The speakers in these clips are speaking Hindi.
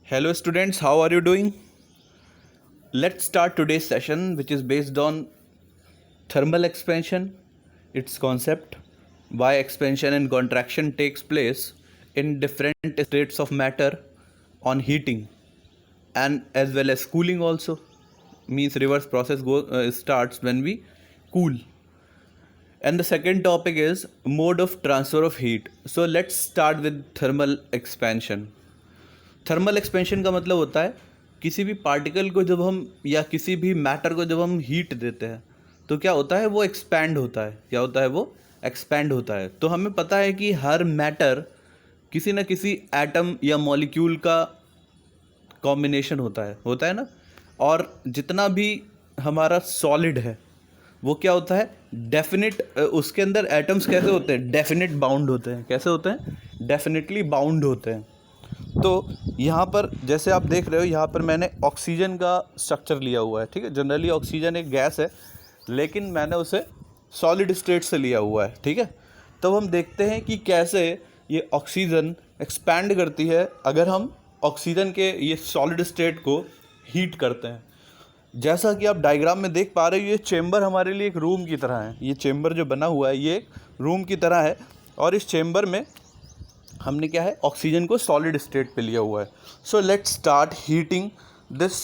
Hello, students, how are you doing? Let's start today's session, which is based on thermal expansion, its concept, why expansion and contraction takes place in different states of matter on heating and as well as cooling also. Means reverse process starts when we cool. And the second topic is mode of transfer of heat. So let's start with thermal expansion. Thermal expansion का मतलब होता है किसी भी पार्टिकल को जब हम या किसी भी मैटर को जब हम हीट देते हैं तो क्या होता है, वो एक्सपैंड होता है। क्या होता है? वो एक्सपैंड होता है। तो हमें पता है कि हर मैटर किसी न किसी एटम या मॉलिक्यूल का कॉम्बिनेशन होता है ना। और जितना भी हमारा सॉलिड है वो क्या होता है, डेफिनिट। उसके अंदर एटम्स कैसे होते हैं? डेफिनिट बाउंड होते हैं। कैसे होते हैं? डेफिनेटली बाउंड होते हैं। तो यहाँ पर जैसे आप देख रहे हो, यहाँ पर मैंने ऑक्सीजन का स्ट्रक्चर लिया हुआ है। ठीक है, जनरली ऑक्सीजन एक गैस है, लेकिन मैंने उसे सॉलिड स्टेट से लिया हुआ है। ठीक है, तो हम देखते हैं कि कैसे ये ऑक्सीजन एक्सपैंड करती है अगर हम ऑक्सीजन के ये सॉलिड स्टेट को हीट करते हैं। जैसा कि आप डायग्राम में देख पा रहे हो, ये चेम्बर हमारे लिए एक रूम की तरह है। ये चेम्बर जो बना हुआ है ये एक रूम की तरह है, और इस चेम्बर में हमने क्या है, ऑक्सीजन को सॉलिड स्टेट पे लिया हुआ है। So let's start heating this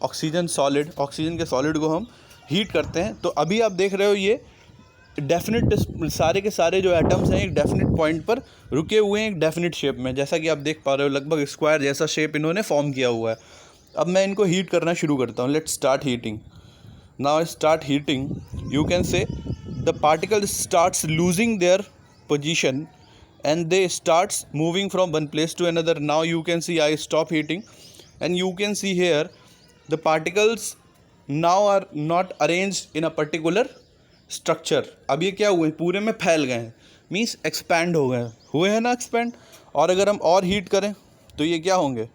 oxygen solid. Oxygen के सॉलिड को हम हीट करते हैं। तो अभी आप देख रहे हो ये डेफिनेट, सारे के सारे जो एटम्स हैं एक डेफिनेट पॉइंट पर रुके हुए हैं, एक डेफिनेट शेप में। जैसा कि आप देख पा रहे हो, लगभग स्क्वायर जैसा शेप इन्होंने फॉर्म किया हुआ है। अब मैं इनको हीट करना शुरू करता हूँ। Let's start heating. Now start heating, you can say the particle starts losing their position and they starts moving from one place to another. Now you can see I stop heating, and you can see here the particles now are not arranged in a particular structure. अब ये क्या हुए, पूरे में फैल गए हैं, मीन्स एक्सपैंड हो गए हुए हैं ना, एक्सपैंड। और अगर हम और हीट करें तो ये क्या होंगे,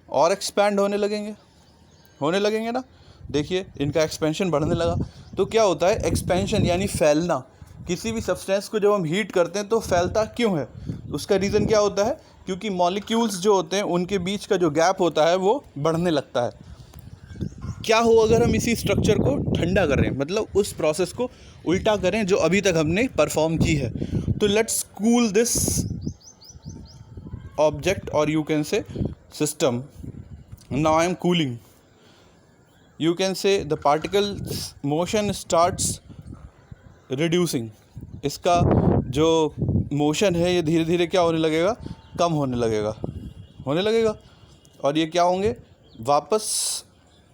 और एक्सपैंड होने लगेंगे ना। देखिए इनका एक्सपेंशन बढ़ने लगा। तो क्या होता है, एक्सपेंशन यानी फैलना। किसी भी सब्सटेंस को जब हम हीट करते हैं तो फैलता क्यों है, उसका रीज़न क्या होता है, क्योंकि मॉलिक्यूल्स जो होते हैं उनके बीच का जो गैप होता है वो बढ़ने लगता है। क्या हो अगर हम इसी स्ट्रक्चर को ठंडा करें, मतलब उस प्रोसेस को उल्टा करें जो अभी तक हमने परफॉर्म की है। तो लेट्स कूल दिस ऑब्जेक्ट, और you can say system. Now I am cooling, you can say the particle motion starts reducing. इसका जो मोशन है ये धीरे धीरे क्या होने लगेगा, कम होने लगेगा। और ये क्या होंगे, वापस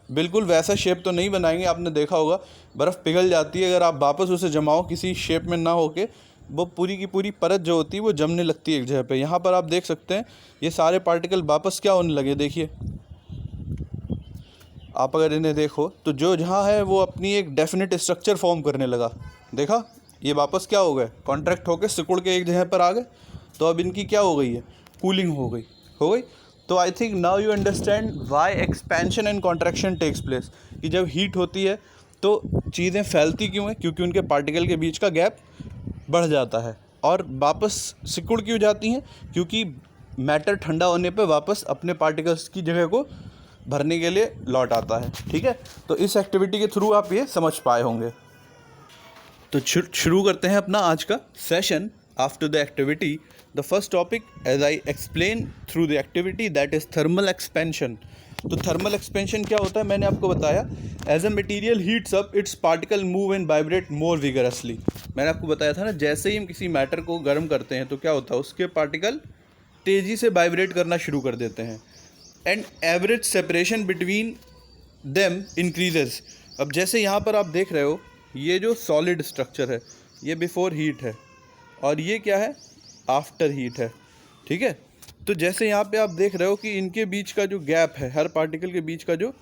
बिल्कुल वैसा शेप तो नहीं बनाएंगे। आपने देखा होगा बर्फ़ पिघल जाती है, अगर आप वापस उसे जमाओ किसी शेप में ना होके, वो पूरी की पूरी परत जो होती है वो जमने लगती है एक जगह पे। यहाँ पर आप देख सकते हैं ये सारे पार्टिकल वापस क्या होने लगे। देखिए आप अगर इन्हें देखो तो जो जहाँ है वो अपनी एक डेफिनेट स्ट्रक्चर फॉर्म करने लगा। देखा, ये वापस क्या हो गए, कॉन्ट्रैक्ट होकर सिकुड़ के एक जगह पर आ गए। तो अब इनकी क्या हो गई है, कूलिंग हो गई। तो I think now you understand why expansion and contraction takes place. कि जब हीट होती है तो चीज़ें फैलती क्यों हैं, क्योंकि उनके पार्टिकल के बीच का गैप बढ़ जाता है। और वापस सिकुड़ क्यों जाती हैं, क्योंकि मैटर ठंडा होने पर वापस अपने पार्टिकल्स की जगह को भरने के लिए लौट आता है। ठीक है, तो इस एक्टिविटी के थ्रू आप ये समझ पाए होंगे। तो शुरू करते हैं अपना आज का session. After the activity, the first topic as I explain through the activity, that is thermal expansion. तो थर्मल एक्सपेंशन क्या होता है, मैंने आपको बताया, as a material heats up its particle move and vibrate more vigorously. मैंने आपको बताया था ना, जैसे ही हम किसी मैटर को गर्म करते हैं तो क्या होता है, उसके पार्टिकल तेज़ी से वाइब्रेट करना शुरू कर देते हैं, and average separation between them increases. अब जैसे यहाँ पर आप देख रहे हो, ये जो सॉलिड स्ट्रक्चर है ये बिफोर हीट है, और ये क्या है, आफ्टर हीट है। ठीक है, तो जैसे यहाँ पे आप देख रहे हो कि इनके बीच का जो गैप है, हर पार्टिकल के बीच का जो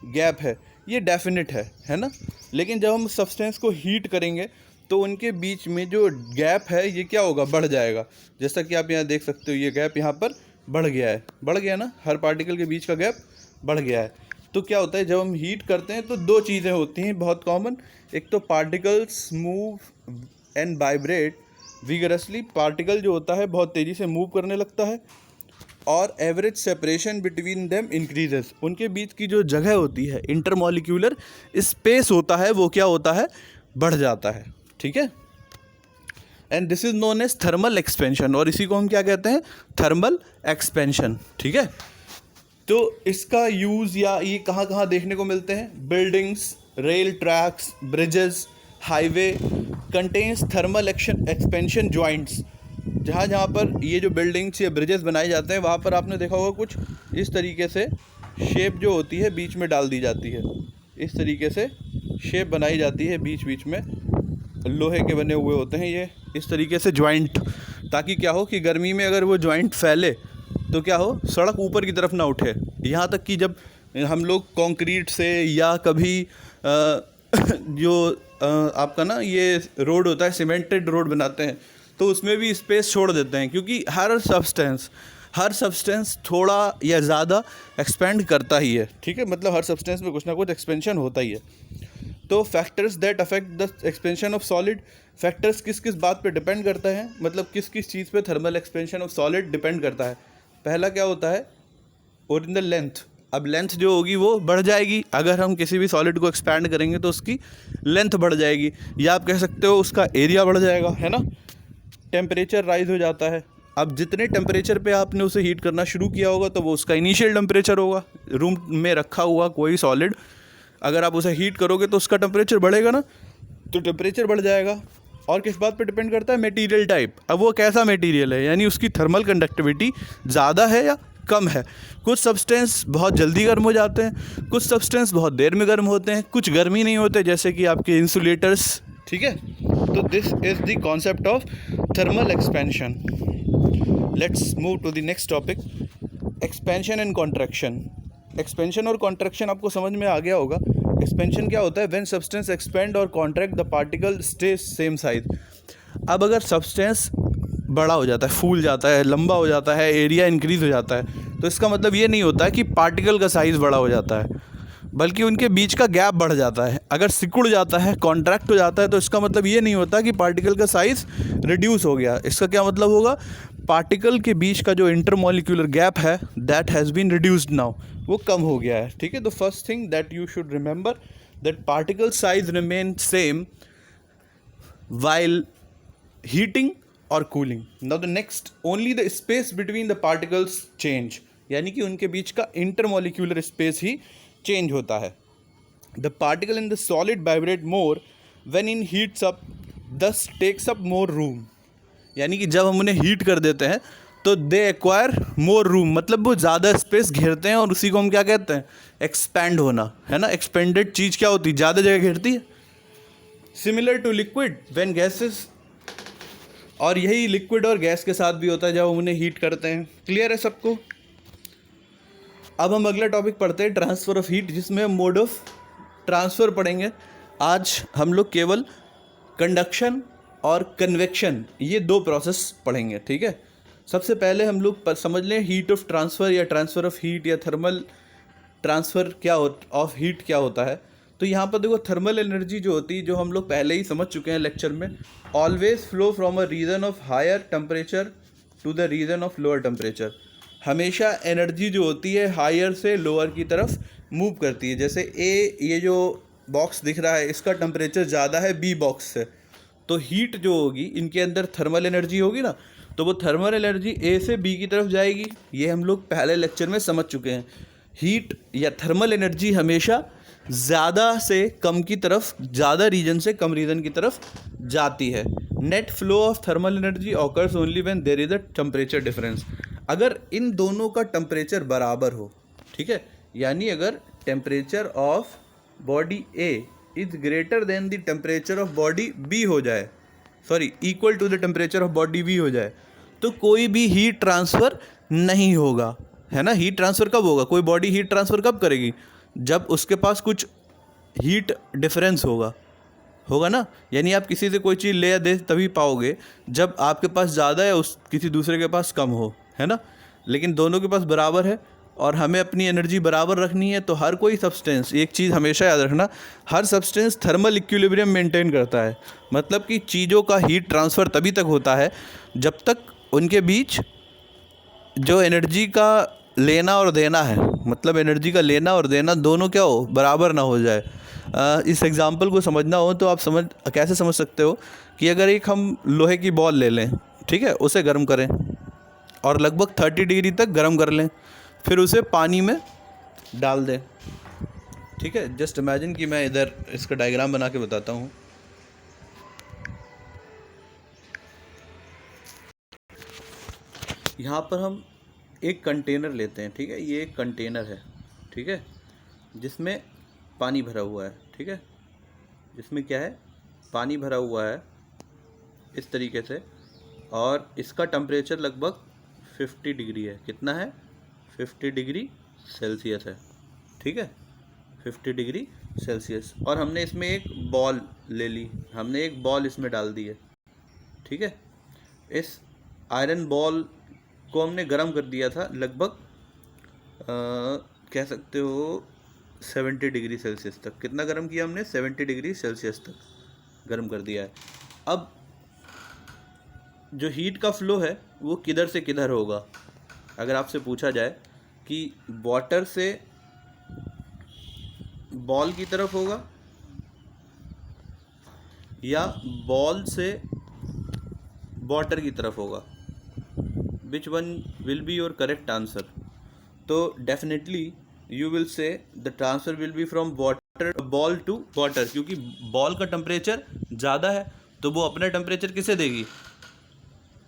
गैप है ये डेफिनेट है ना। लेकिन जब हम सब्सटेंस को हीट करेंगे तो उनके बीच में जो गैप है ये क्या होगा, बढ़ जाएगा। जैसा कि आप यहाँ देख सकते हो, ये गैप यहाँ पर बढ़ गया ना, हर पार्टिकल के बीच का गैप बढ़ गया है। तो क्या होता है, जब हम हीट करते हैं तो दो चीज़ें होती हैं बहुत कॉमन। एक तो particles move and vibrate vigorously. Particle जो होता है बहुत तेज़ी से मूव करने लगता है, और average separation between them increases, उनके बीच की जो जगह होती है, इंटरमॉलिक्यूलर स्पेस होता है, वो क्या होता है, बढ़ जाता है, ठीक है। And this is known as thermal expansion, और इसी को हम क्या कहते हैं, थर्मल एक्सपेंशन, ठीक है। तो इसका यूज़ या ये कहाँ कहाँ देखने को मिलते हैं, buildings, rail tracks, bridges, highway contains thermal expansion joints. जहाँ जहाँ पर ये जो बिल्डिंग्स या ब्रिजेस बनाए जाते हैं, वहाँ पर आपने देखा होगा कुछ इस तरीके से शेप जो होती है बीच में डाल दी जाती है, इस तरीके से शेप बनाई जाती है, बीच बीच में लोहे के बने हुए होते हैं ये, इस तरीके से जॉइंट, ताकि क्या हो कि गर्मी में अगर वो जॉइंट फैले तो क्या हो, सड़क ऊपर की तरफ ना उठे। यहाँ तक कि जब हम लोग कंक्रीट से या कभी आपका ना ये रोड होता है, सीमेंटेड रोड बनाते हैं, तो उसमें भी स्पेस छोड़ देते हैं, क्योंकि हर सब्सटेंस थोड़ा या ज़्यादा एक्सपेंड करता ही है, ठीक है। मतलब हर सब्सटेंस में कुछ ना कुछ एक्सपेंशन होता ही है। तो factors that affect the expansion of solid, factors किस किस बात पे डिपेंड करता है, मतलब किस किस चीज़ पे thermal expansion of solid depend करता है। पहला क्या होता है, ओरिजिनल लेंथ। अब लेंथ जो होगी वो बढ़ जाएगी, अगर हम किसी भी सॉलिड को एक्सपैंड करेंगे तो उसकी लेंथ बढ़ जाएगी, या आप कह सकते हो उसका एरिया बढ़ जाएगा, है ना। टेम्परेचर राइज हो जाता है, अब जितने टेम्परेचर पे आपने उसे हीट करना शुरू किया होगा तो वो उसका इनिशियल टेम्परेचर होगा। रूम में रखा हुआ कोई सॉलिड अगर आप उसे हीट करोगे तो उसका टेम्परेचर बढ़ेगा ना, तो टेम्परेचर बढ़ जाएगा। और किस बात पे डिपेंड करता है, मटेरियल टाइप। अब वो कैसा मटेरियल है, यानी उसकी थर्मल कंडक्टिविटी ज़्यादा है या कम है। कुछ सब्सटेंस बहुत जल्दी गर्म हो जाते हैं, कुछ सब्सटेंस बहुत देर में गर्म होते हैं, कुछ गर्मी नहीं होते, जैसे कि आपके इंसुलेटर्स, ठीक है। तो this is the concept of thermal expansion. Let's move to the next topic, expansion and contraction. Expansion और कॉन्ट्रैक्शन आपको समझ में आ गया होगा। एक्सपेंशन क्या होता है, व्हेन सब्सटेंस एक्सपेंड और contract the particle stay same size. अब अगर सब्सटेंस बड़ा हो जाता है, फूल जाता है, लंबा हो जाता है, एरिया इंक्रीज हो जाता है, तो इसका मतलब ये नहीं होता है कि पार्टिकल का साइज़ बड़ा हो जाता है, बल्कि उनके बीच का गैप बढ़ जाता है। अगर सिकुड़ जाता है, कॉन्ट्रैक्ट हो जाता है, तो इसका मतलब ये नहीं होता कि पार्टिकल का साइज़ रिड्यूस हो गया। इसका क्या मतलब होगा, पार्टिकल के बीच का जो इंटरमॉलिक्यूलर गैप है that has been reduced now, वो कम हो गया है, ठीक है। तो first thing that you should remember that particle size remain same while heating or cooling. Now the next, only the space between the particles change, यानी कि उनके बीच का intermolecular space ही change होता है. The particle in the solid vibrate more when it heats up, thus takes up more room. यानी कि जब हम उन्हें हीट कर देते हैं तो दे एक्वायर मोर रूम, मतलब वो ज़्यादा स्पेस घेरते हैं, और उसी को हम क्या कहते हैं, एक्सपैंड होना, है ना। एक्सपेंडेड चीज़ क्या होती है, ज़्यादा जगह घेरती है. Similar to liquid when gases, और यही लिक्विड और गैस के साथ भी होता है जब हम उन्हें हीट करते हैं. क्लियर है सबको. अब हम अगला टॉपिक पढ़ते हैं, ट्रांसफ़र ऑफ हीट, जिसमें हम मोड ऑफ ट्रांसफ़र पढ़ेंगे. आज हम लोग केवल कंडक्शन और कन्वेक्शन, ये दो प्रोसेस पढ़ेंगे, ठीक है. सबसे पहले हम लोग समझ लें हीट ऑफ ट्रांसफ़र या ट्रांसफ़र ऑफ हीट या थर्मल ट्रांसफ़र क्या ऑफ हीट क्या होता है. तो यहाँ पर देखो, थर्मल एनर्जी जो होती है, जो हम लोग पहले ही समझ चुके हैं लेक्चर में, always flow from a region of higher temperature to the region of lower temperature. हमेशा एनर्जी जो होती है हायर से लोअर की तरफ मूव करती है. जैसे ये जो बॉक्स दिख रहा है, इसका टेम्परेचर ज़्यादा है बी बॉक्स से, तो हीट जो होगी, इनके अंदर थर्मल एनर्जी होगी ना, तो वो थर्मल एनर्जी ए से बी की तरफ जाएगी. ये हम लोग पहले लेक्चर में समझ चुके हैं. हीट या थर्मल एनर्जी हमेशा ज़्यादा से कम की तरफ, ज़्यादा रीजन से कम रीजन की तरफ जाती है. Net flow of thermal energy occurs only when there is a temperature difference. अगर इन दोनों का टेम्परेचर बराबर हो, ठीक है, यानी अगर temperature of body A is greater than the temperature of body B हो जाए, sorry equal to the temperature of body B हो जाए, तो कोई भी हीट ट्रांसफ़र नहीं होगा, है ना. हीट ट्रांसफ़र कब होगा, कोई बॉडी हीट ट्रांसफ़र कब करेगी, जब उसके पास कुछ हीट डिफरेंस होगा ना. यानी आप किसी से कोई चीज़ ले या दे तभी पाओगे जब आपके पास ज़्यादा है, उस किसी दूसरे के पास कम हो, है ना. लेकिन दोनों के पास बराबर है और हमें अपनी एनर्जी बराबर रखनी है. तो हर कोई सब्सटेंस, एक चीज़ हमेशा याद रखना, हर सब्सटेंस थर्मल इक्विलिब्रियम मेंटेन करता है. मतलब कि चीज़ों का हीट ट्रांसफ़र तभी तक होता है जब तक उनके बीच जो एनर्जी का लेना और देना है, मतलब एनर्जी का लेना और देना दोनों क्या हो, बराबर ना हो जाए। इस एग्जांपल को समझना हो तो आप कैसे समझ सकते हो कि अगर एक हम लोहे की बॉल ले लें, ठीक है, उसे गर्म करें और लगभग 30 डिग्री तक गर्म कर लें, फिर उसे पानी में डाल दें, ठीक है। जस्ट इमेजिन कि मैं इधर इसका डायग्राम बना के बताता हूँ। यहाँ पर हम एक कंटेनर लेते हैं, ठीक है, ये एक कंटेनर है, ठीक है, जिसमें पानी भरा हुआ है, ठीक है, जिसमें क्या है, पानी भरा हुआ है इस तरीके से, और इसका टेम्परेचर लगभग 50 डिग्री है। कितना है? 50 डिग्री सेल्सियस है, ठीक है, 50 डिग्री सेल्सियस। और हमने इसमें एक बॉल ले ली, हमने एक बॉल इसमें डाल दी है, ठीक है। इस आयरन बॉल को हमने गर्म कर दिया था लगभग कह सकते हो 70 डिग्री सेल्सियस तक। कितना गर्म किया हमने? 70 डिग्री सेल्सियस तक गर्म कर दिया है। अब जो हीट का फ्लो है वो किधर से किधर होगा? अगर आपसे पूछा जाए कि वाटर से बॉल की तरफ होगा या बॉल से वाटर की तरफ होगा, which one will be your correct answer? तो definitely you will say the transfer will be from water ball to water, क्योंकि बॉल का टेम्परेचर ज़्यादा है तो वो अपना टेम्परेचर किसे देगी?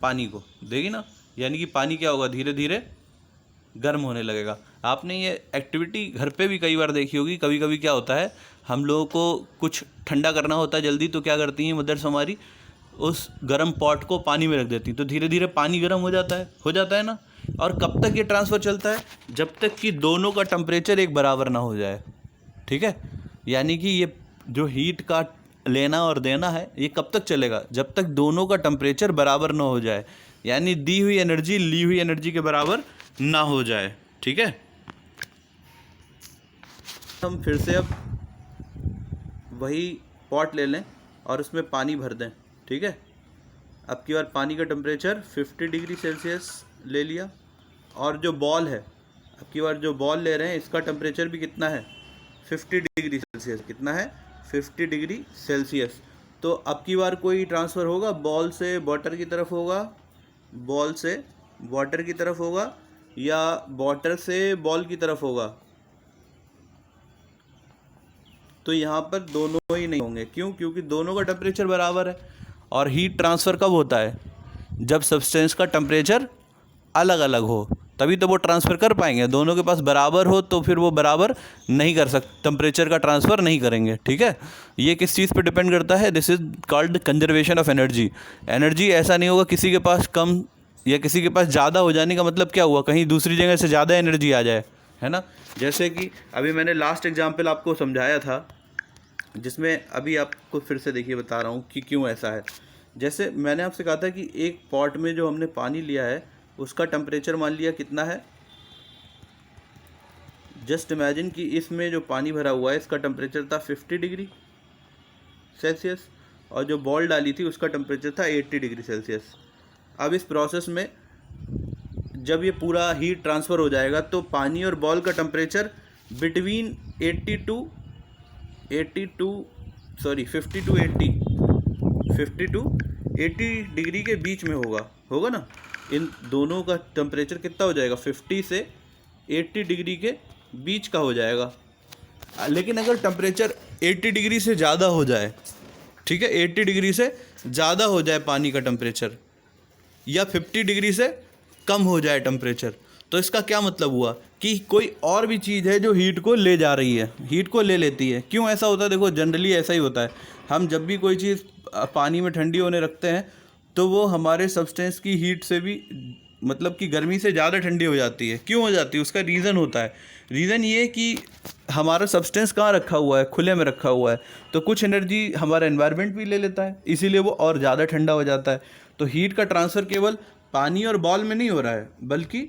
पानी को देगी ना। यानी कि पानी क्या होगा? धीरे धीरे गर्म होने लगेगा। आपने ये एक्टिविटी घर पे भी कई बार देखी होगी। कभी कभी क्या होता है, हम लोगों को कुछ ठंडा करना होता है जल्दी, तो क्या करती हैं मदर्स हमारी, उस गर्म पॉट को पानी में रख देती, तो धीरे धीरे पानी गर्म हो जाता है ना। और कब तक ये ट्रांसफ़र चलता है? जब तक कि दोनों का टेम्परेचर एक बराबर ना हो जाए, ठीक है। यानी कि ये जो हीट का लेना और देना है ये कब तक चलेगा? जब तक दोनों का टेम्परेचर बराबर ना हो जाए, यानी दी हुई एनर्जी ली हुई एनर्जी के बराबर ना हो जाए, ठीक है। हम फिर से अब वही पॉट ले लें और उसमें पानी भर दें, ठीक है। अब की बार पानी का टेम्परेचर 50 डिग्री सेल्सियस ले लिया, और जो बॉल है, अब की बार जो बॉल ले रहे हैं इसका टेम्परेचर भी कितना है? 50 डिग्री सेल्सियस। कितना है? 50 डिग्री सेल्सियस। तो अब की बार कोई ट्रांसफ़र होगा? बॉल से वाटर की तरफ होगा, बॉल से वाटर की तरफ होगा, या वाटर से बॉल की तरफ होगा? तो यहाँ पर दोनों ही नहीं होंगे। क्यों? क्योंकि दोनों का टेम्परेचर बराबर है। और हीट ट्रांसफ़र कब होता है? जब सब्सटेंस का टेम्परेचर अलग अलग हो, तभी तो वो ट्रांसफ़र कर पाएंगे। दोनों के पास बराबर हो तो फिर वो बराबर नहीं कर सकते, टेम्परेचर का ट्रांसफ़र नहीं करेंगे, ठीक है। ये किस चीज़ पे डिपेंड करता है? This is called conservation of energy. Energy ऐसा नहीं होगा किसी के पास कम या किसी के पास ज़्यादा हो जाने का मतलब क्या हुआ? कहीं दूसरी जगह से ज़्यादा एनर्जी आ जाए, है ना। जैसे कि अभी मैंने लास्ट एग्जाम्पल आपको समझाया था, जिसमें अभी आपको फिर से देखिए बता रहा हूँ कि क्यों ऐसा है। जैसे मैंने आपसे कहा था कि एक पॉट में जो हमने पानी लिया है उसका टेम्परेचर मान लिया कितना है? जस्ट इमेजिन कि इसमें जो पानी भरा हुआ है इसका टेम्परेचर था 50 डिग्री सेल्सियस, और जो बॉल डाली थी उसका टेम्परेचर था 80 डिग्री सेल्सियस। अब इस प्रोसेस में जब ये पूरा हीट ट्रांसफ़र हो जाएगा तो पानी और बॉल का टेम्परेचर बिटवीन 50 टू 80 डिग्री के बीच में होगा ना। इन दोनों का टेम्परेचर कितना हो जाएगा? 50 से 80 डिग्री के बीच का हो जाएगा। लेकिन अगर टेम्परेचर 80 डिग्री से ज़्यादा हो जाए, ठीक है, 80 डिग्री से ज़्यादा हो जाए पानी का टेम्परेचर, या 50 डिग्री से कम हो जाए टेम्परेचर, तो इसका क्या मतलब हुआ? कि कोई और भी चीज़ है जो हीट को ले जा रही है, हीट को ले लेती है। क्यों ऐसा होता है? देखो, जनरली ऐसा ही होता है। हम जब भी कोई चीज़ पानी में ठंडी होने रखते हैं तो वो हमारे सब्सटेंस की हीट से भी, मतलब कि गर्मी से ज़्यादा ठंडी हो जाती है। क्यों हो जाती है? उसका रीज़न होता है। रीज़न ये कि हमारा सब्सटेंस कहाँ रखा हुआ है? खुले में रखा हुआ है, तो कुछ एनर्जी हमारा एनवायरनमेंट भी ले लेता है, इसीलिए वो और ज़्यादा ठंडा हो जाता है। तो हीट का ट्रांसफ़र केवल पानी और बॉल में नहीं हो रहा है, बल्कि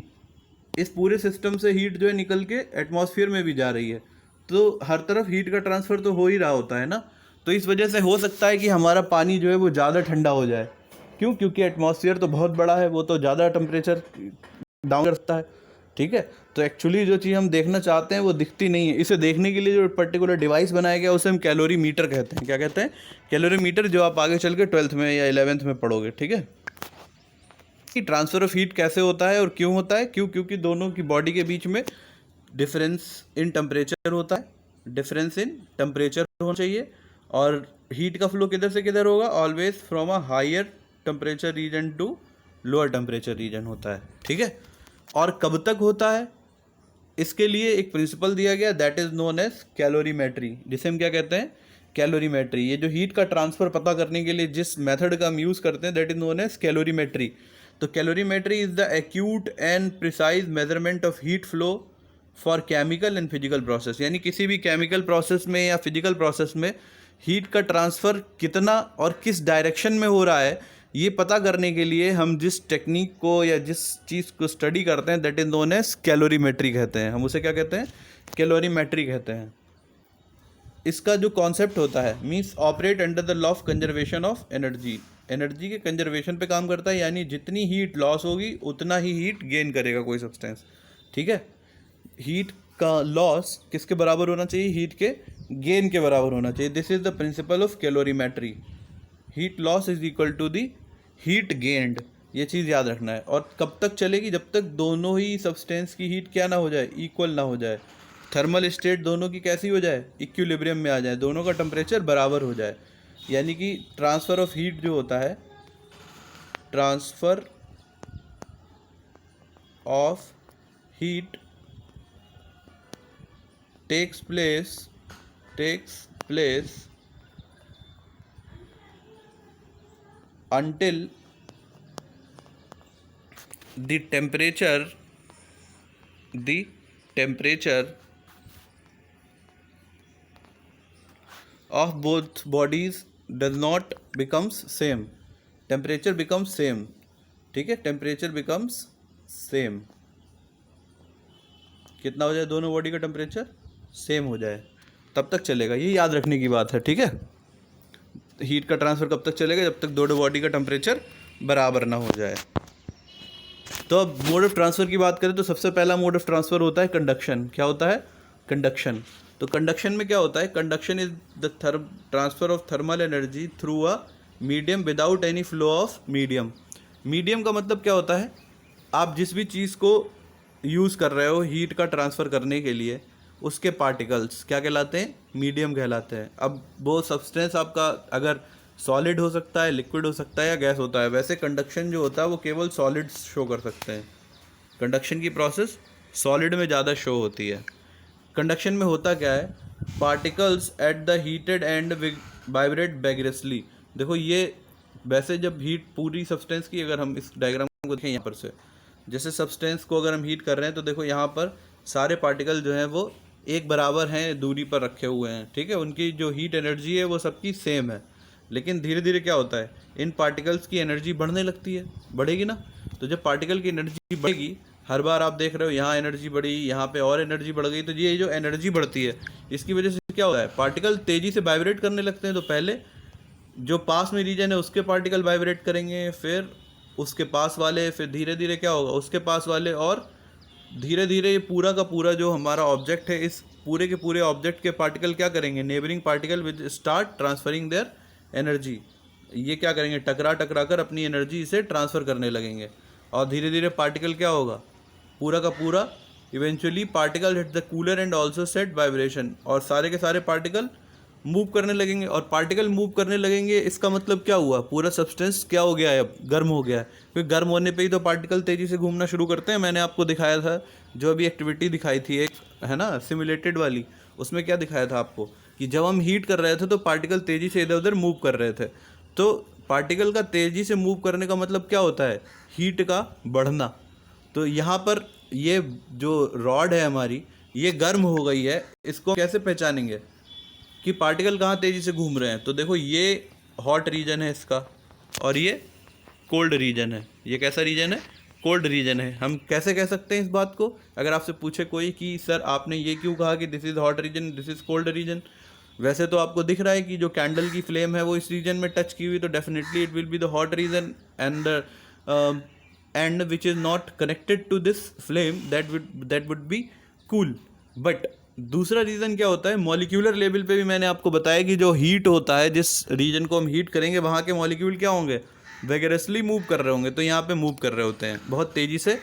इस पूरे सिस्टम से हीट जो है निकल के एटमॉस्फेयर में भी जा रही है। तो हर तरफ हीट का ट्रांसफ़र तो हो ही रहा होता है ना। तो इस वजह से हो सकता है कि हमारा पानी जो है वो ज़्यादा ठंडा हो जाए। क्यों? क्योंकि एटमॉस्फेयर तो बहुत बड़ा है, वो तो ज़्यादा टेम्परेचर डाउन करता है, ठीक है। तो एक्चुअली जो चीज़ हम देखना चाहते हैं वो दिखती नहीं है। इसे देखने के लिए जो पर्टिकुलर डिवाइस बनाया गया उसे हम कैलोरी मीटर कहते हैं। क्या कहते हैं? कैलोरी मीटर, जो आप आगे चल के 12th में या 11th में पढ़ोगे, ठीक है। कि ट्रांसफ़र ऑफ हीट कैसे होता है और क्यों होता है? क्योंकि दोनों की बॉडी के बीच में डिफरेंस इन टेम्परेचर होता है, डिफरेंस इन टेम्परेचर होना चाहिए। और हीट का फ्लो किधर से किधर होगा? Always from a higher temperature region to lower temperature region होता है, ठीक है। और कब तक होता है, इसके लिए एक प्रिंसिपल दिया गया, that is known as calorimetry, जिसे हम क्या कहते हैं? कैलोरीमेट्री। ये जो हीट का ट्रांसफर पता करने के लिए जिस मेथड का हम यूज़ करते हैं, that is known as calorimetry. तो calorimetry is the acute and precise measurement of heat flow for chemical and physical process. यानी किसी भी केमिकल प्रोसेस में या फिजिकल प्रोसेस में हीट का ट्रांसफ़र कितना और किस डायरेक्शन में हो रहा है, ये पता करने के लिए हम जिस टेक्निक को या जिस चीज़ को स्टडी करते हैं, that is known as calorimetry कहते हैं। हम उसे क्या कहते हैं? कैलोरीमेट्री कहते हैं। इसका जो कॉन्सेप्ट होता है, means operate under the law of conservation of energy. Energy के कंजर्वेशन पे काम करता है, यानी जितनी हीट लॉस होगी उतना ही हीट गेन करेगा कोई सब्सटेंस, ठीक है। हीट का लॉस किसके बराबर होना चाहिए? हीट के गेन के बराबर होना चाहिए। This is the principle of calorimetry. Heat loss is equal to the heat gained. ये चीज़ याद रखना है। और कब तक चलेगी? जब तक दोनों ही सब्सटेंस की हीट क्या ना हो जाए? इक्वल ना हो जाए। थर्मल स्टेट दोनों की कैसी हो जाए? इक्विलिब्रियम में आ जाए, दोनों का टेम्परेचर बराबर हो जाए। यानी कि ट्रांसफ़र ऑफ हीट जो होता है, transfer of heat takes place until the temperature of both bodies does not becomes same. Temperature becomes same, ठीक है। टेम्परेचर becomes same, कितना हो जाए? दोनों बॉडी का टेम्परेचर सेम हो जाए, तब तक चलेगा। ये याद रखने की बात है, ठीक है। हीट का ट्रांसफ़र कब तक चलेगा? जब तक दोनों बॉडी का टेम्परेचर बराबर ना हो जाए। तो अब मोड ऑफ ट्रांसफ़र की बात करें तो सबसे पहला मोड ऑफ ट्रांसफ़र होता है कंडक्शन। क्या होता है? कंडक्शन। तो कंडक्शन में क्या होता है? Conduction is the transfer of thermal energy through a medium without any flow of medium. Medium का मतलब क्या होता है? आप जिस भी चीज़ को यूज़ कर रहे हो हीट का ट्रांसफ़र करने के लिए, उसके पार्टिकल्स क्या कहलाते हैं? मीडियम कहलाते हैं। अब वो सब्सटेंस आपका अगर सॉलिड हो सकता है, लिक्विड हो सकता है या गैस होता है। वैसे कंडक्शन जो होता है वो केवल सॉलिड्स शो कर सकते हैं। कंडक्शन की प्रोसेस सॉलिड में ज़्यादा शो होती है। कंडक्शन में होता क्या है? Particles at the heated end vibrate vigorously. देखो ये वैसे जब हीट पूरी सब्सटेंस की, अगर हम इस डायग्राम को देखें यहाँ पर से, जैसे सब्सटेंस को अगर हम हीट कर रहे हैं तो देखो यहाँ पर सारे पार्टिकल जो हैं वो एक बराबर हैं, दूरी पर रखे हुए हैं, ठीक है। उनकी जो हीट एनर्जी है वो सबकी सेम है। लेकिन धीरे धीरे क्या होता है? इन पार्टिकल्स की एनर्जी बढ़ने लगती है, बढ़ेगी ना। तो जब पार्टिकल की एनर्जी बढ़ेगी, हर बार आप देख रहे हो यहाँ एनर्जी बढ़ी, यहाँ पे और एनर्जी बढ़ गई, तो ये जो एनर्जी बढ़ती है इसकी वजह से क्या होता है? पार्टिकल तेज़ी से वाइब्रेट करने लगते हैं। तो पहले जो पास में रीजन है उसके पार्टिकल वाइब्रेट करेंगे, फिर उसके पास वाले, फिर धीरे धीरे क्या होगा? उसके पास वाले, और धीरे धीरे ये पूरा का पूरा जो हमारा ऑब्जेक्ट है, इस पूरे के पूरे ऑब्जेक्ट के पार्टिकल क्या करेंगे? Neighbouring particle with start transferring their energy. ये क्या करेंगे? टकरा टकरा कर अपनी एनर्जी इसे ट्रांसफ़र करने लगेंगे। और धीरे धीरे पार्टिकल क्या होगा? पूरा का पूरा eventually particle hit the cooler and also set vibration, और सारे के सारे पार्टिकल मूव करने लगेंगे। और पार्टिकल मूव करने लगेंगे, इसका मतलब क्या हुआ? पूरा सब्सटेंस क्या हो गया है? अब गर्म हो गया है। क्योंकि गर्म होने पे ही तो पार्टिकल तेज़ी से घूमना शुरू करते हैं। मैंने आपको दिखाया था, जो अभी एक्टिविटी दिखाई थी एक, है ना, सिमुलेटेड वाली, उसमें क्या दिखाया था आपको कि जब हम हीट कर रहे थे तो पार्टिकल तेज़ी से इधर उधर मूव कर रहे थे। तो पार्टिकल का तेज़ी से मूव करने का मतलब क्या होता है? हीट का बढ़ना। तो यहाँ पर ये जो रॉड है हमारी, ये गर्म हो गई है। इसको कैसे पहचानेंगे कि पार्टिकल कहाँ तेज़ी से घूम रहे हैं? तो देखो ये हॉट रीजन है इसका, और ये कोल्ड रीजन है। ये कैसा रीजन है? कोल्ड रीजन है। हम कैसे कह सकते हैं इस बात को? अगर आपसे पूछे कोई कि सर आपने ये क्यों कहा कि this is hot reason, this is cold region, वैसे तो आपको दिख रहा है कि जो कैंडल की फ्लेम है वो इस रीजन में टच की हुई, तो definitely it will be the hot reason, and and which is not connected to this flame, that would be cool. But दूसरा रीज़न क्या होता है, मॉलिक्यूलर लेवल पे भी मैंने आपको बताया कि जो हीट होता है, जिस रीजन को हम हीट करेंगे वहाँ के मॉलिक्यूल क्या होंगे, वेगरसली मूव कर रहे होंगे। तो यहाँ पे मूव कर रहे होते हैं बहुत तेज़ी से,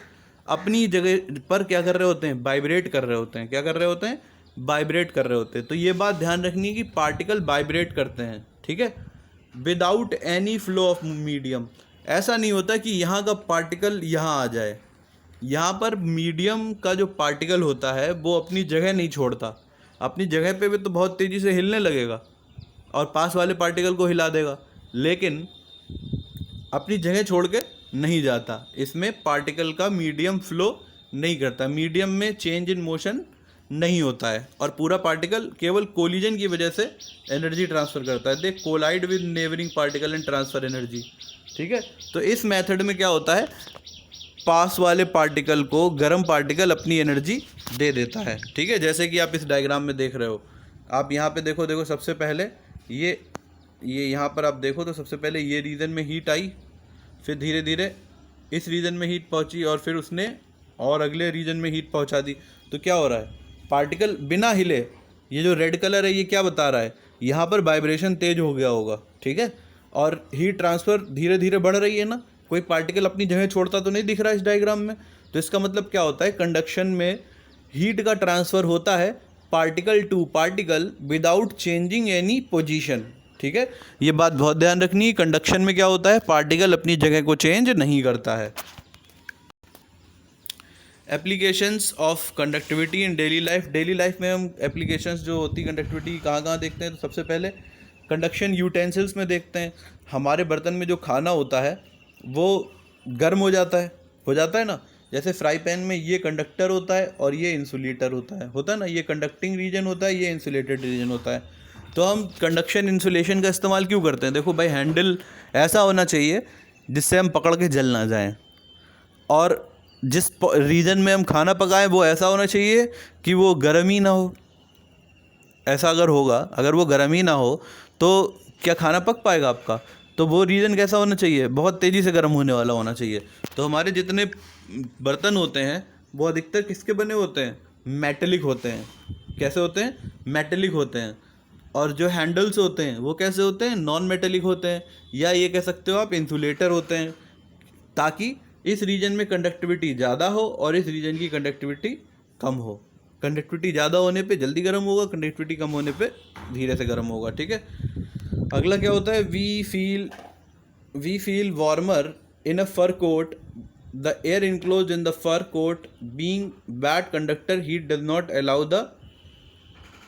अपनी जगह पर क्या कर रहे होते हैं, वाइब्रेट कर रहे होते हैं। क्या कर रहे होते हैं, वाइब्रेट कर रहे होते हैं। तो ये बात ध्यान रखनी है कि पार्टिकल वाइब्रेट करते हैं, ठीक है, without any flow of medium. ऐसा नहीं होता कि यहाँ का पार्टिकल यहाँ आ जाए। यहाँ पर मीडियम का जो पार्टिकल होता है वो अपनी जगह नहीं छोड़ता, अपनी जगह पे भी तो बहुत तेज़ी से हिलने लगेगा और पास वाले पार्टिकल को हिला देगा, लेकिन अपनी जगह छोड़ के नहीं जाता। इसमें पार्टिकल का मीडियम फ्लो नहीं करता, मीडियम में चेंज इन मोशन नहीं होता है, और पूरा पार्टिकल केवल कोलिजन की वजह से एनर्जी ट्रांसफ़र करता है। They collide with neighbouring particle and transfer energy, ठीक है। तो इस मेथड में क्या होता है, पास वाले पार्टिकल को गर्म पार्टिकल अपनी एनर्जी दे देता है, ठीक है। जैसे कि आप इस डायग्राम में देख रहे हो, आप यहाँ पे देखो सबसे पहले ये यहाँ पर आप देखो तो सबसे पहले ये रीजन में हीट आई, फिर धीरे धीरे इस रीजन में हीट पहुँची, और फिर उसने और अगले रीजन में हीट पहुँचा दी। तो क्या हो रहा है, पार्टिकल बिना हिले, ये जो रेड कलर है ये क्या बता रहा है, यहाँ पर वाइब्रेशन तेज हो गया होगा, ठीक है, और हीट ट्रांसफ़र धीरे धीरे बढ़ रही है ना। कोई पार्टिकल अपनी जगह छोड़ता तो नहीं दिख रहा इस डायग्राम में। तो इसका मतलब क्या होता है, कंडक्शन में हीट का ट्रांसफ़र होता है particle to particle without changing any position, ठीक है। ये बात बहुत ध्यान रखनी है, कंडक्शन में क्या होता है, पार्टिकल अपनी जगह को चेंज नहीं करता है। Applications of conductivity in daily life. Daily life में हम एप्लीकेशंस जो होती है कंडक्टिविटी कहाँ कहाँ देखते हैं, तो सबसे पहले कंडक्शन यूटेंसिल्स में देखते हैं। हमारे बर्तन में जो खाना होता है वो गर्म हो जाता है ना। जैसे फ्राई पैन में ये कंडक्टर होता है और ये इंसुलेटर होता है ना, ये कंडक्टिंग रीजन होता है, ये इंसुलेटेड रीजन होता है। तो हम कंडक्शन इंसुलेशन का इस्तेमाल क्यों करते हैं, देखो भाई, हैंडल ऐसा होना चाहिए जिससे हम पकड़ के जल ना जाएं, और जिस रीजन में हम खाना पकाएं वो ऐसा होना चाहिए कि वो गर्म ही ना हो। ऐसा अगर होगा, अगर वो गर्म ही ना हो तो क्या खाना पक पाएगा आपका। तो वो रीजन कैसा होना चाहिए, बहुत तेज़ी से गर्म होने वाला होना चाहिए। तो हमारे जितने बर्तन होते हैं वो अधिकतर किसके बने होते हैं, मेटेलिक होते हैं। कैसे होते हैं, मेटेलिक होते हैं। और जो हैंडल्स होते हैं वो कैसे होते हैं, नॉन मेटेलिक होते हैं, या ये कह सकते हो आप इंसुलेटर होते हैं, ताकि इस रीजन में कंडक्टिविटी ज़्यादा हो और इस रीजन की कंडक्टिविटी कम हो। कंडक्टिविटी ज़्यादा होने पे जल्दी गर्म होगा, कंडक्टिविटी कम होने पे धीरे से गर्म होगा, ठीक है। अगला क्या होता है, we feel warmer in a fur coat, the air enclosed in the fur coat being bad conductor heat does not allow the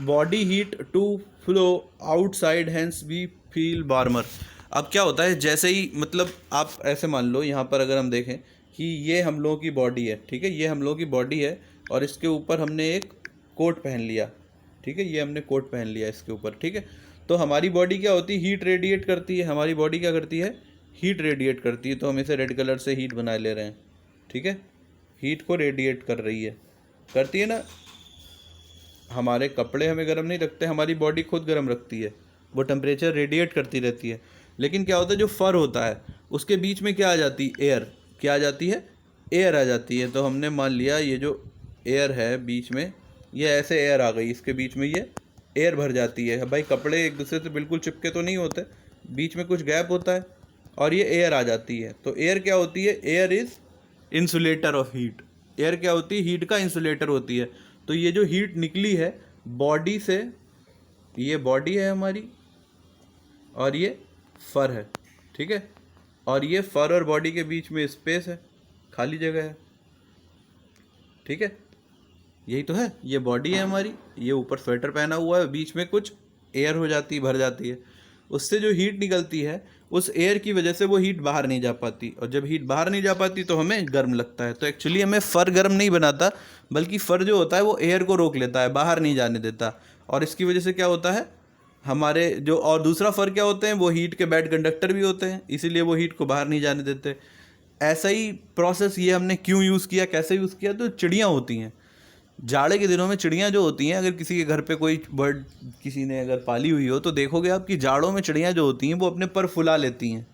body heat to flow outside, hence we feel warmer. अब क्या होता है, जैसे ही मतलब आप ऐसे मान लो, यहाँ पर अगर हम देखें कि ये हम लोगों की बॉडी है, ठीक है, ये हम लोगों की बॉडी है, और इसके ऊपर हमने एक कोट पहन लिया, ठीक है, ये हमने कोट पहन लिया इसके ऊपर, ठीक है। तो हमारी बॉडी क्या होती है, हीट रेडिएट करती है। हमारी बॉडी क्या करती है, हीट रेडिएट करती है। तो हम इसे रेड कलर से हीट बना ले रहे हैं, ठीक है, हीट को रेडिएट कर रही है, करती है ना। हमारे कपड़े हमें गर्म नहीं रखते, हमारी बॉडी खुद गर्म रखती है, वो टेम्परेचर रेडिएट करती रहती है। लेकिन क्या होता है, जो फर होता है उसके बीच में क्या आ जाती है, एयर। क्या आ जाती है, एयर आ जाती है। तो हमने मान लिया ये जो एयर है बीच में, ये ऐसे एयर आ गई, इसके बीच में ये एयर भर जाती है। भाई कपड़े एक दूसरे से बिल्कुल चिपके तो नहीं होते, बीच में कुछ गैप होता है, और ये एयर आ जाती है। तो एयर क्या होती है, air is insulator of heat. Air क्या होती है, हीट का इंसुलेटर होती है। तो ये जो हीट निकली है बॉडी से, ये बॉडी है हमारी और ये फर है, ठीक है, और ये फर और बॉडी के बीच में स्पेस है, खाली जगह है, ठीक है, यही तो है। ये बॉडी है हमारी, ये ऊपर स्वेटर पहना हुआ है, बीच में कुछ एयर हो जाती है, भर जाती है। उससे जो हीट निकलती है उस एयर की वजह से वो हीट बाहर नहीं जा पाती, और जब हीट बाहर नहीं जा पाती तो हमें गर्म लगता है। तो एक्चुअली हमें फ़र गर्म नहीं बनाता, बल्कि फ़र जो होता है वो एयर को रोक लेता है, बाहर नहीं जाने देता। और इसकी वजह से क्या होता है, हमारे जो और दूसरा फ़र क्या होते हैं, वो हीट के बैड कंडक्टर भी होते हैं, इसीलिए वो हीट को बाहर नहीं जाने देते। ऐसा ही प्रोसेस ये हमने क्यों यूज़ किया, कैसे यूज़ किया, तो चिड़ियाँ होती हैं जाड़े के दिनों में। चिड़ियाँ जो होती हैं, अगर किसी के घर पे कोई बर्ड किसी ने अगर पाली हुई हो तो देखोगे आप कि जाड़ों में चिड़ियाँ जो होती हैं वो अपने पर फुला लेती हैं।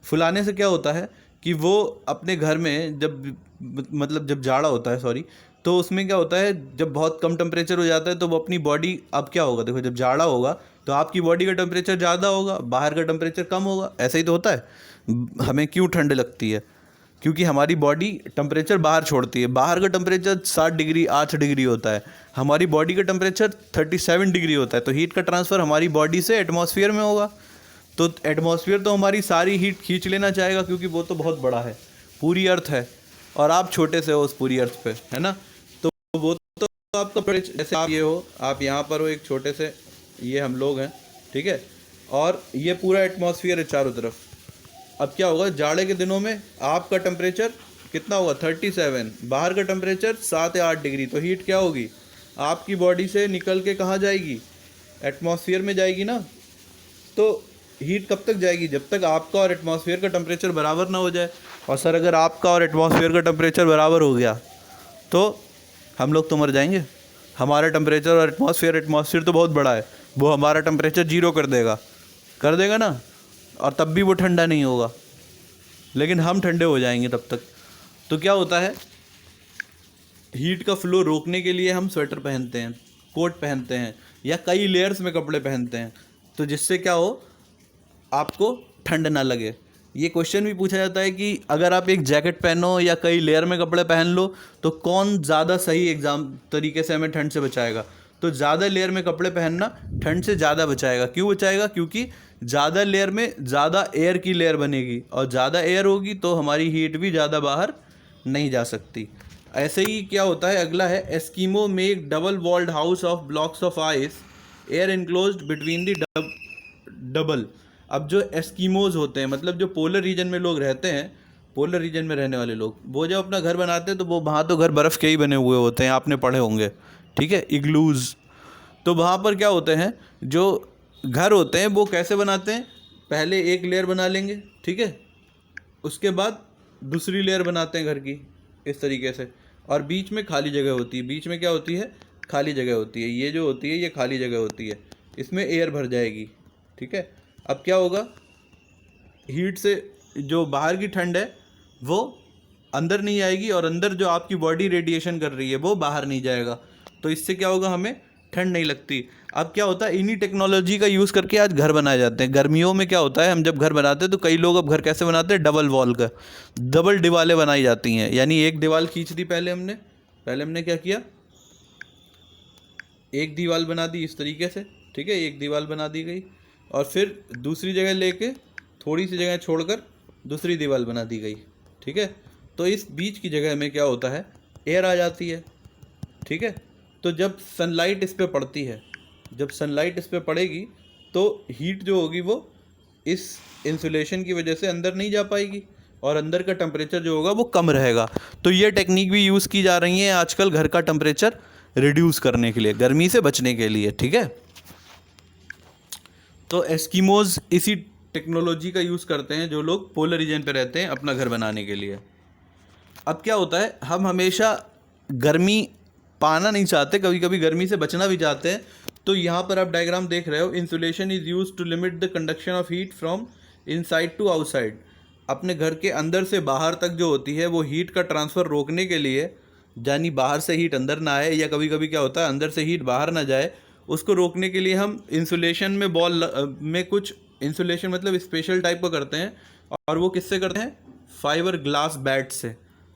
फुलाने से क्या होता है कि वो अपने घर में जब जाड़ा होता है, सॉरी, तो उसमें क्या होता है, जब बहुत कम टेम्परेचर हो जाता है तो वो अपनी बॉडी, अब क्या होगा देखो, जब जाड़ा होगा तो आपकी बॉडी का टेम्परेचर ज़्यादा होगा, बाहर का टेम्परेचर कम होगा। ऐसा ही तो होता है। हमें क्यों ठंड लगती है? क्योंकि हमारी बॉडी टेम्परेचर बाहर छोड़ती है। बाहर का टेम्परेचर 7 डिग्री 8 डिग्री होता है, हमारी बॉडी का टेम्परेचर 37 डिग्री होता है। तो हीट का ट्रांसफ़र हमारी बॉडी से एटमॉस्फेयर में होगा। तो एटमॉस्फेयर तो हमारी सारी हीट खींच लेना चाहेगा, क्योंकि वो तो बहुत बड़ा है, पूरी अर्थ है, और आप छोटे से हो उस पूरी अर्थ पे, है ना। तो वो तो आपका, जैसे आप ये हो, आप यहाँ पर हो एक छोटे से, ये हम लोग हैं, ठीक है, और ये पूरा एटमॉस्फेयर है चारों तरफ। अब क्या होगा, जाड़े के दिनों में आपका टेम्परेचर कितना होगा, 37, बाहर का टेम्परेचर 7 या 8 डिग्री। तो हीट क्या होगी, आपकी बॉडी से निकल के कहाँ जाएगी, एटमॉस्फेयर में जाएगी ना। तो हीट कब तक जाएगी, जब तक आपका और एटमॉस्फेयर का टेम्परेचर बराबर ना हो जाए। और सर अगर आपका और एटमॉस्फेयर का टेम्परेचर बराबर हो गया तो हम लोग तो मर जाएंगे। हमारा टेम्परेचर और एटमॉस्फेयर तो बहुत बड़ा है, वो हमारा टेम्परेचर 0 कर देगा ना, और तब भी वो ठंडा नहीं होगा, लेकिन हम ठंडे हो जाएंगे तब तक। तो क्या होता है, हीट का फ्लो रोकने के लिए हम स्वेटर पहनते हैं, कोट पहनते हैं, या कई लेयर्स में कपड़े पहनते हैं, तो जिससे क्या हो, आपको ठंड ना लगे। ये क्वेश्चन भी पूछा जाता है कि अगर आप एक जैकेट पहनो या कई लेयर में कपड़े पहन लो तो कौन ज़्यादा सही एग्जाम तरीके से हमें ठंड से बचाएगा। तो ज़्यादा लेयर में कपड़े पहनना ठंड से ज़्यादा बचाएगा। क्यों बचाएगा? क्योंकि ज़्यादा लेयर में ज़्यादा एयर की लेयर बनेगी, और ज़्यादा एयर होगी तो हमारी हीट भी ज़्यादा बाहर नहीं जा सकती। ऐसे ही क्या होता है, अगला है, Eskimo make double walled house of blocks of ice, air enclosed between the double. अब जो एस्कीमोज होते हैं, मतलब जो पोलर रीजन में लोग रहते हैं, पोलर रीजन में रहने वाले लोग, वो जब अपना घर बनाते हैं तो वो वहाँ तो घर बर्फ़ के ही बने हुए होते हैं, आपने पढ़े होंगे, ठीक है, इग्लूज़। तो वहाँ पर क्या होते हैं, जो घर होते हैं वो कैसे बनाते हैं, पहले एक लेयर बना लेंगे, ठीक है, उसके बाद दूसरी लेयर बनाते हैं घर की, इस तरीके से, और बीच में खाली जगह होती है। बीच में क्या होती है, खाली जगह होती है। ये जो होती है ये खाली जगह होती है, इसमें एयर भर जाएगी, ठीक है। अब क्या होगा, हीट से जो बाहर की ठंड है वो अंदर नहीं आएगी, और अंदर जो आपकी बॉडी रेडिएशन कर रही है वो बाहर नहीं जाएगा। तो इससे क्या होगा, हमें ठंड नहीं लगती। अब क्या होता है, इन्हीं टेक्नोलॉजी का यूज़ करके आज घर बनाए जाते हैं। गर्मियों में क्या होता है, हम जब घर बनाते हैं तो कई लोग अब घर कैसे बनाते हैं, डबल वॉल का, डबल दीवारें बनाई जाती हैं। यानी एक दीवार खींच दी पहले हमने क्या किया, एक दीवार बना दी इस तरीके से, ठीक है, एक दीवार बना दी गई, और फिर दूसरी जगह लेके थोड़ी सी जगह छोड़कर दूसरी दीवार बना दी गई, ठीक है। तो इस बीच की जगह में क्या होता है, एयर आ जाती है, ठीक है। तो जब सनलाइट इस पे पड़ती है, जब सनलाइट इस पे पड़ेगी तो हीट जो होगी वो इस इंसुलेशन की वजह से अंदर नहीं जा पाएगी, और अंदर का टेम्परेचर जो होगा वो कम रहेगा। तो ये टेक्निक भी यूज़ की जा रही है आजकल घर का टेम्परेचर रिड्यूस करने के लिए, गर्मी से बचने के लिए, ठीक है। तो एस्कीमोज इसी टेक्नोलॉजी का यूज़ करते हैं, जो लोग पोलर रीजन पे रहते हैं, अपना घर बनाने के लिए। अब क्या होता है, हम हमेशा गर्मी पाना नहीं चाहते, कभी कभी गर्मी से बचना भी चाहते हैं। तो यहाँ पर आप डायग्राम देख रहे हो, insulation is use to limit the conduction of heat from inside to outside. अपने घर के अंदर से बाहर तक जो होती है वो हीट का ट्रांसफ़र रोकने के लिए, यानी बाहर से हीट अंदर ना आए, या कभी कभी क्या होता है अंदर से हीट बाहर ना जाए, उसको रोकने के लिए हम इंसुलेशन में में कुछ इंसुलेशन मतलब स्पेशल टाइप का करते हैं। और वो किससे करते हैं, फाइबर ग्लास बैट से।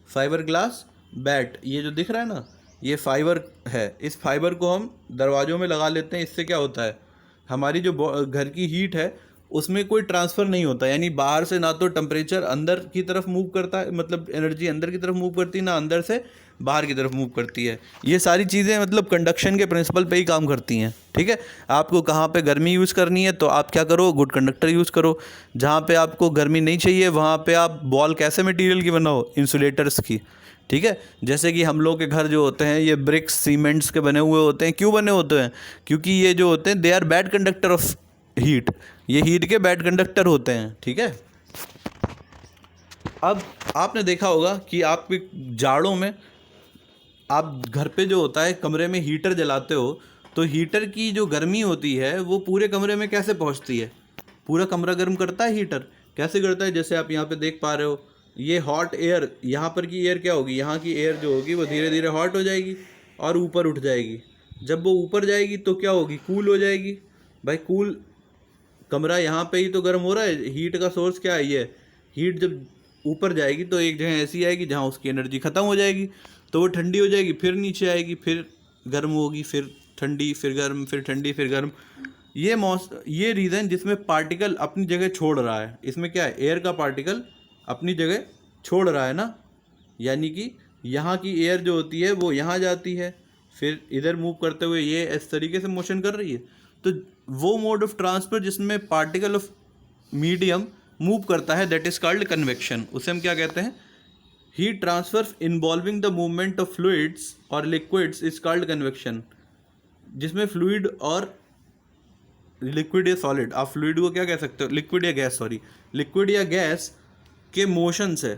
फाइबर ग्लास बैट, ये जो दिख रहा है ना, ये फाइबर है। इस फाइबर को हम दरवाज़ों में लगा लेते हैं। इससे क्या होता है, हमारी जो घर की हीट है उसमें कोई ट्रांसफ़र नहीं होता, यानी बाहर से ना तो टेम्परेचर अंदर की तरफ मूव करता है, मतलब एनर्जी अंदर की तरफ मूव करती है, ना अंदर से बाहर की तरफ मूव करती है। ये सारी चीज़ें मतलब कंडक्शन के प्रिंसिपल पे ही काम करती हैं, ठीक है। आपको कहाँ पे गर्मी यूज़ करनी है तो आप क्या करो, गुड कंडक्टर यूज़ करो। जहाँ पे आपको गर्मी नहीं चाहिए वहाँ पे आप बॉल कैसे मटेरियल की बनाओ, इंसुलेटर्स की, ठीक है। जैसे कि हम लोग के घर जो होते हैं ये ब्रिक्स सीमेंट्स के बने हुए होते हैं। क्यों बने होते हैं, क्योंकि ये जो होते हैं they are bad conductor of heat, ये हीट के बैड कंडक्टर होते हैं, ठीक है। अब आपने देखा होगा कि आपके जाड़ों में आप घर पे जो होता है कमरे में हीटर जलाते हो, तो हीटर की जो गर्मी होती है वो पूरे कमरे में कैसे पहुंचती है, पूरा कमरा गर्म करता है हीटर। कैसे करता है, जैसे आप यहाँ पे देख पा रहे हो, ये हॉट एयर, यहाँ पर की एयर क्या होगी, यहाँ की एयर जो होगी वो धीरे धीरे हॉट हो जाएगी और ऊपर उठ जाएगी। जब वो ऊपर जाएगी तो क्या होगी, कूल हो जाएगी। भाई कूल, कमरा यहाँ पे ही तो गर्म हो रहा है, हीट का सोर्स क्या है ये। हीट जब ऊपर जाएगी तो एक जगह ऐसी आएगी जहाँ उसकी एनर्जी ख़त्म हो जाएगी, तो वो ठंडी हो जाएगी, फिर नीचे आएगी, फिर गर्म होगी, फिर ठंडी, फिर गर्म, फिर ठंडी, फिर गर्म। ये रीज़न जिसमें पार्टिकल अपनी जगह छोड़ रहा है, इसमें क्या है, एयर का पार्टिकल अपनी जगह छोड़ रहा है ना, यानी कि यहाँ की एयर जो होती है वो यहाँ जाती है, फिर इधर मूव करते हुए ये इस तरीके से मोशन कर रही है। तो वो मोड ऑफ ट्रांसफर जिसमें पार्टिकल ऑफ मीडियम मूव करता है, दैट इज कॉल्ड कन्वेक्शन। उसे हम क्या कहते हैं, heat transfer involving the movement of fluids और लिक्विड्स इज कॉल्ड कन्वेक्शन। जिसमें फ्लूइड और लिक्विड या सॉलिड, आप फ्लूइड को क्या कह सकते हो, लिक्विड या गैस, सॉरी, लिक्विड या गैस के मोशन से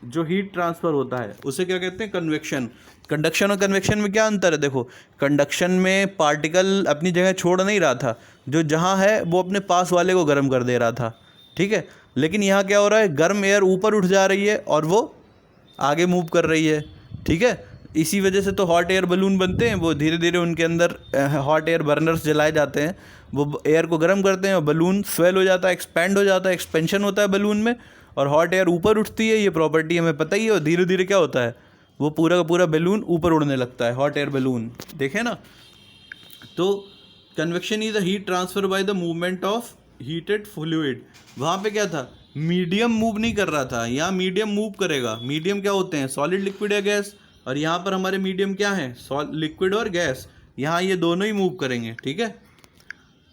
जो हीट ट्रांसफ़र होता है उसे क्या कहते हैं, कन्वेक्शन। कंडक्शन और कन्वेक्शन में क्या अंतर है, देखो कंडक्शन में पार्टिकल अपनी जगह छोड़ नहीं रहा था, जो जहाँ है वो अपने पास वाले को गर्म कर दे रहा था, ठीक है। लेकिन यहाँ क्या हो रहा है, गर्म एयर ऊपर उठ जा रही है और वो आगे मूव कर रही है, ठीक है। इसी वजह से तो हॉट एयर बलून बनते हैं, वो धीरे धीरे उनके अंदर हॉट एयर बर्नर्स जलाए जाते हैं, वो एयर को गर्म करते हैं और बलून स्वेल हो जाता है, एक्सपेंड हो जाता है, एक्सपेंशन होता है बलून में, और हॉट एयर ऊपर उठती है, ये प्रॉपर्टी हमें पता ही है। और धीरे धीरे क्या होता है, वो पूरा का पूरा बलून ऊपर उड़ने लगता है, हॉट एयर बलून, देखें ना। तो convection is a heat transfer by the movement of heated fluid. वहाँ पे क्या था, मीडियम मूव नहीं कर रहा था, यहाँ मीडियम मूव करेगा। मीडियम क्या होते हैं, सॉलिड, लिक्विड या गैस, और यहाँ पर हमारे मीडियम क्या है, लिक्विड और गैस, यहाँ ये दोनों ही मूव करेंगे, ठीक है।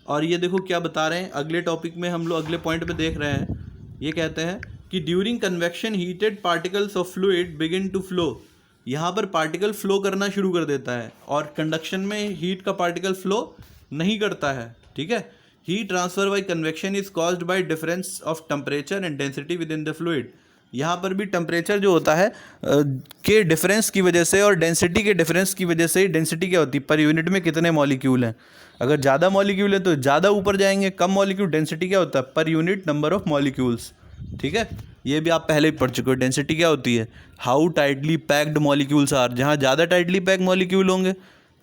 और ये देखो क्या बता रहे हैं अगले टॉपिक में, हम लोग अगले पॉइंट पे देख रहे हैं, ये कहते हैं कि during convection heated particles of fluid begin to flow. यहाँ पर पार्टिकल फ्लो करना शुरू कर देता है, और कंडक्शन में हीट का पार्टिकल फ्लो नहीं करता है, ठीक है। Heat transfer by convection is caused by difference of temperature and density with in the fluid. यहाँ पर भी टेम्परेचर जो होता है के डिफरेंस की वजह से और डेंसिटी के डिफरेंस की वजह से। डेंसिटी क्या होती है, पर यूनिट में कितने मॉलिक्यूल हैं। अगर ज़्यादा मॉलिक्यूल है तो ज़्यादा ऊपर जाएंगे, कम मॉलिक्यूल, डेंसिटी क्या होता है, per unit number of molecules, ठीक है। ये भी आप पहले ही पढ़ चुके हो। डेंसिटी क्या होती है, how tightly packed molecules are. जहाँ ज़्यादा टाइटली पैक मॉलिक्यूल होंगे,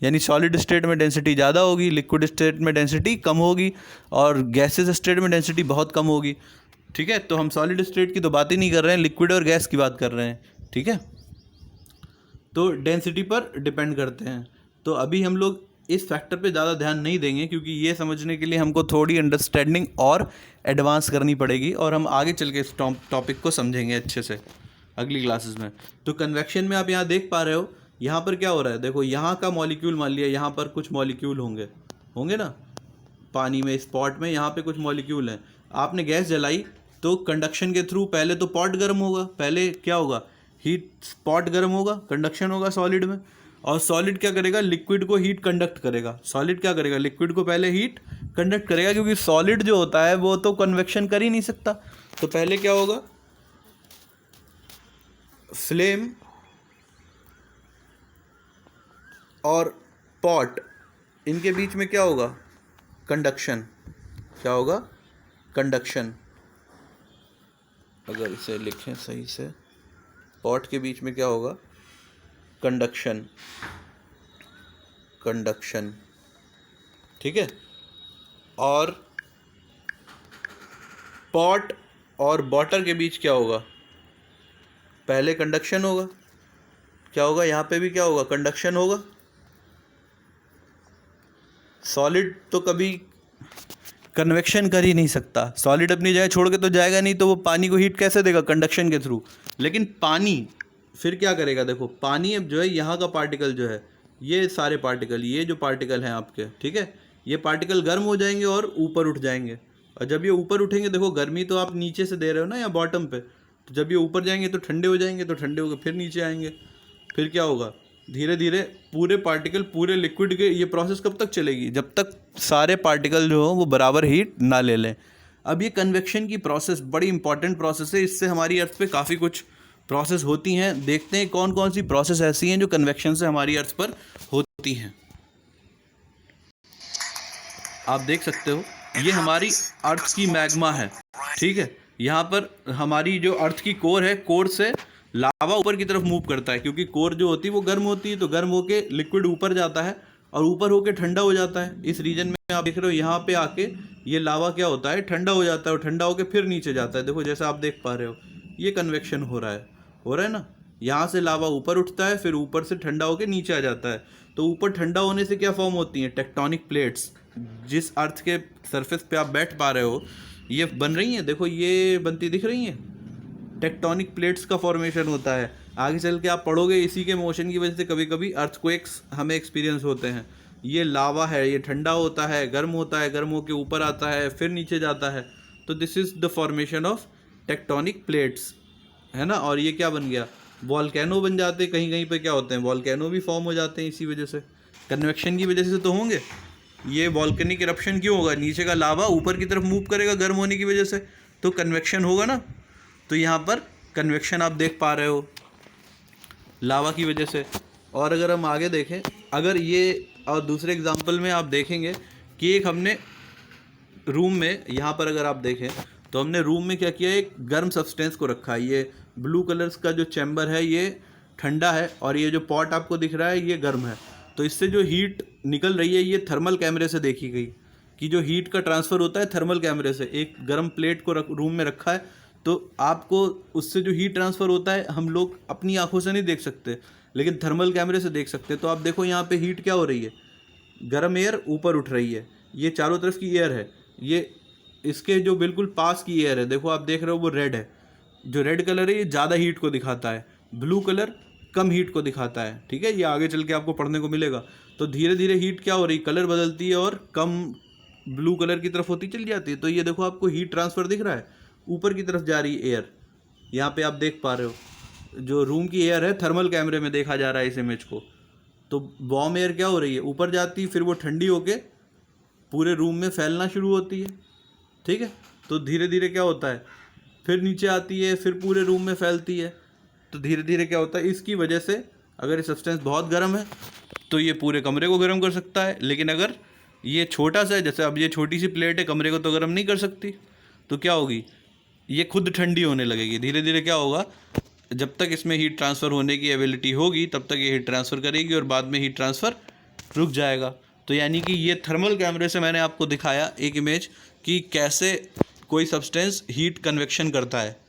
यानी सॉलिड स्टेट में डेंसिटी ज़्यादा होगी, लिक्विड स्टेट में डेंसिटी कम होगी, और गैसेस स्टेट में डेंसिटी बहुत कम होगी, ठीक है। तो हम सॉलिड स्टेट की तो बात ही नहीं कर रहे हैं, लिक्विड और गैस की बात कर रहे हैं, ठीक है। तो डेंसिटी पर डिपेंड करते हैं। तो अभी हम लोग इस फैक्टर पे ज़्यादा ध्यान नहीं देंगे, क्योंकि ये समझने के लिए हमको थोड़ी अंडरस्टैंडिंग और एडवांस करनी पड़ेगी, और हम आगे चल के इस टॉपिक को समझेंगे अच्छे से अगली क्लासेस में। तो कन्वेक्शन में आप यहाँ देख पा रहे हो, यहाँ पर क्या हो रहा है, देखो यहाँ का मॉलिक्यूल, मान लिया यहाँ पर कुछ मॉलिक्यूल होंगे ना, पानी में स्पॉट में यहाँ पे कुछ मॉलिक्यूल हैं। आपने गैस जलाई तो कंडक्शन के थ्रू पहले तो पॉट गर्म होगा, पहले क्या होगा, हीट स्पॉट गर्म होगा, कंडक्शन होगा सॉलिड में, और सॉलिड क्या करेगा, लिक्विड को हीट कंडक्ट करेगा। सॉलिड क्या करेगा, लिक्विड को पहले हीट कंडक्ट करेगा, क्योंकि सॉलिड जो होता है वो तो कन्वेक्शन कर ही नहीं सकता। तो पहले क्या होगा, फ्लेम और पॉट, इनके बीच में क्या होगा, कंडक्शन। क्या होगा, कंडक्शन। अगर इसे लिखें सही से, पॉट के बीच में क्या होगा, कंडक्शन, कंडक्शन, ठीक है। और पॉट और वाटर के बीच क्या होगा, पहले कंडक्शन होगा, क्या होगा, यहाँ पे भी क्या होगा, कंडक्शन होगा। सॉलिड तो कभी कन्वेक्शन कर ही नहीं सकता, सॉलिड अपनी जगह छोड़ के तो जाएगा नहीं, तो वो पानी को हीट कैसे देगा, कंडक्शन के थ्रू। लेकिन पानी फिर क्या करेगा, देखो पानी अब जो है, यहाँ का पार्टिकल जो है, ये सारे पार्टिकल, ये जो पार्टिकल हैं आपके, ठीक है, ये पार्टिकल गर्म हो जाएंगे और ऊपर उठ जाएंगे। और जब ये ऊपर उठेंगे, देखो गर्मी तो आप नीचे से दे रहे हो ना, या बॉटम पे, तो जब ये ऊपर जाएंगे तो ठंडे हो जाएंगे, तो ठंडे होकर फिर नीचे आएंगे। फिर क्या होगा, धीरे धीरे पूरे पार्टिकल, पूरे लिक्विड के, ये प्रोसेस कब तक चलेगी, जब तक सारे पार्टिकल जो हो वो बराबर हीट ना ले लें। अब ये कन्वेक्शन की प्रोसेस बड़ी इंपॉर्टेंट प्रोसेस है, इससे हमारी अर्थ पे काफ़ी कुछ प्रोसेस होती हैं। देखते हैं कौन कौन सी प्रोसेस ऐसी हैं जो कन्वेक्शन से हमारी अर्थ पर होती हैं। आप देख सकते हो, ये हमारी अर्थ की मैग्मा है, ठीक है। यहाँ पर हमारी जो अर्थ की कोर है, कोर से लावा ऊपर की तरफ मूव करता है, क्योंकि कोर जो होती है वो गर्म होती है, तो गर्म होके लिक्विड ऊपर जाता है और ऊपर होके ठंडा हो जाता है। इस रीजन में आप देख रहे हो यहाँ पे आके ये लावा क्या होता है, ठंडा हो जाता है और ठंडा होके फिर नीचे जाता है। देखो जैसा आप देख पा रहे हो, ये कन्वेक्शन हो रहा है ना। यहाँ से लावा ऊपर उठता है, फिर ऊपर से ठंडा होके नीचे आ जाता है। तो ऊपर ठंडा होने से क्या फॉर्म होती हैं, टेक्टोनिक प्लेट्स। जिस अर्थ के सरफेस पे आप बैठ पा रहे हो ये बन रही हैं, देखो ये बनती दिख रही हैं, टेक्टोनिक प्लेट्स का फॉर्मेशन होता है। आगे चल के आप पढ़ोगे इसी के मोशन की वजह से कभी कभी अर्थक्वेक्स हमें एक्सपीरियंस होते हैं। ये लावा है, ये ठंडा होता है, गर्म होता है, गर्म होके ऊपर आता है, फिर नीचे जाता है। तो this is the formation of tectonic plates, है ना। और ये क्या बन गया, वॉल्केनो बन जाते हैं। कहीं कहीं पे क्या होते हैं, वॉल्केनो भी फॉर्म हो जाते हैं इसी वजह से, कन्वेक्शन की वजह से तो होंगे। ये वॉल्केनिक इरप्शन क्यों होगा, नीचे का लावा ऊपर की तरफ मूव करेगा गर्म होने की वजह से, तो कन्वेक्शन होगा ना। तो यहाँ पर कन्वेक्शन आप देख पा रहे हो लावा की वजह से। और अगर हम आगे देखें, अगर ये और दूसरे एग्जांपल में आप देखेंगे कि एक हमने रूम में, यहाँ पर अगर आप देखें तो हमने रूम में क्या किया, एक गर्म सब्सटेंस को रखा है। ये ब्लू कलर्स का जो चैम्बर है ये ठंडा है और ये जो पॉट आपको दिख रहा है ये गर्म है। तो इससे जो हीट निकल रही है ये थर्मल कैमरे से देखी गई कि जो हीट का ट्रांसफ़र होता है थर्मल कैमरे से। एक गर्म प्लेट को रूम में रखा है तो आपको उससे जो हीट ट्रांसफ़र होता है हम लोग अपनी आंखों से नहीं देख सकते, लेकिन थर्मल कैमरे से देख सकते हैं। तो आप देखो यहाँ पे हीट क्या हो रही है, गर्म एयर ऊपर उठ रही है, ये चारों तरफ की एयर है, ये इसके जो बिल्कुल पास की एयर है, देखो आप देख रहे हो वो रेड है। जो रेड कलर है ये ज़्यादा हीट को दिखाता है, ब्लू कलर कम हीट को दिखाता है। ठीक है, ये आगे चल के आपको पढ़ने को मिलेगा। तो धीरे धीरे हीट क्या हो रही, कलर बदलती है और कम ब्लू कलर की तरफ होती चली जाती है। तो ये देखो आपको हीट ट्रांसफ़र दिख रहा है, ऊपर की तरफ जा रही है एयर, यहाँ पे आप देख पा रहे हो। जो रूम की एयर है थर्मल कैमरे में देखा जा रहा है इस इमेज को। तो वार्म एयर क्या हो रही है, ऊपर जाती है, फिर वो ठंडी होके पूरे रूम में फैलना शुरू होती है। ठीक है, तो धीरे धीरे क्या होता है, फिर नीचे आती है, फिर पूरे रूम में फैलती है। तो धीरे धीरे क्या होता है, इसकी वजह से अगर ये सब्सटेंस बहुत गर्म है तो ये पूरे कमरे को गर्म कर सकता है, लेकिन अगर ये छोटा सा है, जैसे अब ये छोटी सी प्लेट है, कमरे को तो गर्म नहीं कर सकती, तो क्या होगी, ये खुद ठंडी होने लगेगी। धीरे धीरे क्या होगा, जब तक इसमें हीट ट्रांसफ़र होने की एबिलिटी होगी तब तक ये हीट ट्रांसफ़र करेगी और बाद में हीट ट्रांसफ़र रुक जाएगा। तो यानी कि ये थर्मल कैमरे से मैंने आपको दिखाया एक इमेज कि कैसे कोई सब्सटेंस हीट कन्वेक्शन करता है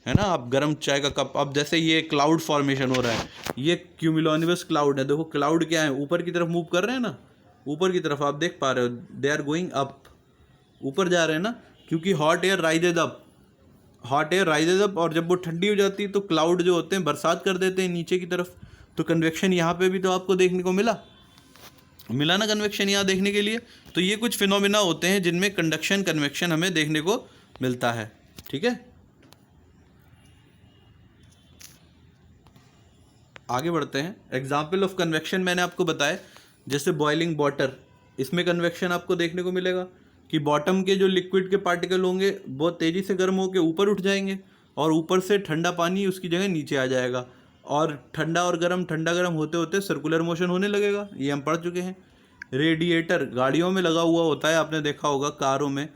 ना। आप गर्म चाय का कप, अब जैसे ये क्लाउड फॉर्मेशन हो रहा है, ये क्यूमुलोनिम्बस क्लाउड है। देखो क्लाउड क्या है, ऊपर की तरफ मूव कर रहे हैं ना, ऊपर की तरफ आप देख पा रहे हो, दे आर गोइंग अप, ऊपर जा रहे हैं ना, क्योंकि हॉट एयर राइजेज अप, और जब वो ठंडी हो जाती है तो क्लाउड जो होते हैं बरसात कर देते हैं नीचे की तरफ। तो कन्वेक्शन यहाँ पे भी तो आपको देखने को मिला ना, कन्वेक्शन यहाँ देखने के लिए। तो ये कुछ फिनोमिना होते हैं जिनमें कंडक्शन कन्वेक्शन हमें देखने को मिलता है। ठीक है, आगे बढ़ते हैं। एग्जाम्पल ऑफ कन्वेक्शन मैंने आपको बताया, जैसे बॉइलिंग वाटर, इसमें कन्वेक्शन आपको देखने को मिलेगा कि बॉटम के जो लिक्विड के पार्टिकल होंगे बहुत तेज़ी से गर्म होकर ऊपर उठ जाएंगे और ऊपर से ठंडा पानी उसकी जगह नीचे आ जाएगा, और ठंडा गर्म होते होते सर्कुलर मोशन होने लगेगा। ये हम पढ़ चुके हैं। रेडिएटर गाड़ियों में लगा हुआ होता है, आपने देखा होगा कारों में।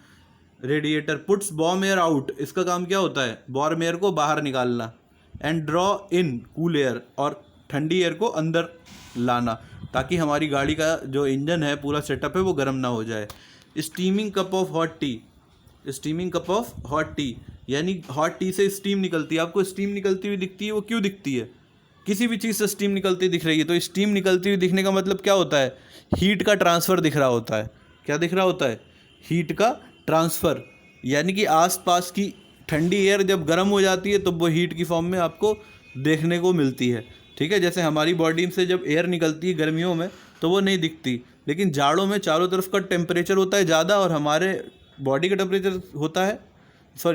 Radiator puts warm air out, इसका काम क्या होता है, वार्म एयर को बाहर निकालना, and draw in cool air, और ठंडी एयर को अंदर लाना, ताकि हमारी गाड़ी का जो इंजन है पूरा सेटअप है वो गर्म ना हो जाए। Steaming cup of hot T, यानी हॉट टी से स्टीम निकलती है। आपको स्टीम निकलती हुई दिखती है, वो क्यों दिखती है, किसी भी चीज़ से स्टीम निकलती दिख रही है, तो स्टीम निकलती हुई दिखने का मतलब क्या होता है, हीट का ट्रांसफ़र दिख रहा होता है। क्या दिख रहा होता है, हीट का ट्रांसफ़र, यानी कि आसपास की ठंडी एयर जब गर्म हो जाती है तो वो हीट की फॉर्म में आपको देखने को मिलती है। ठीक है, जैसे हमारी बॉडी से जब एयर निकलती है गर्मियों में तो वो नहीं दिखती, लेकिन जाड़ों में चारों तरफ का टेम्परेचर होता है ज़्यादा और हमारे बॉडी का टेम्परेचर होता है,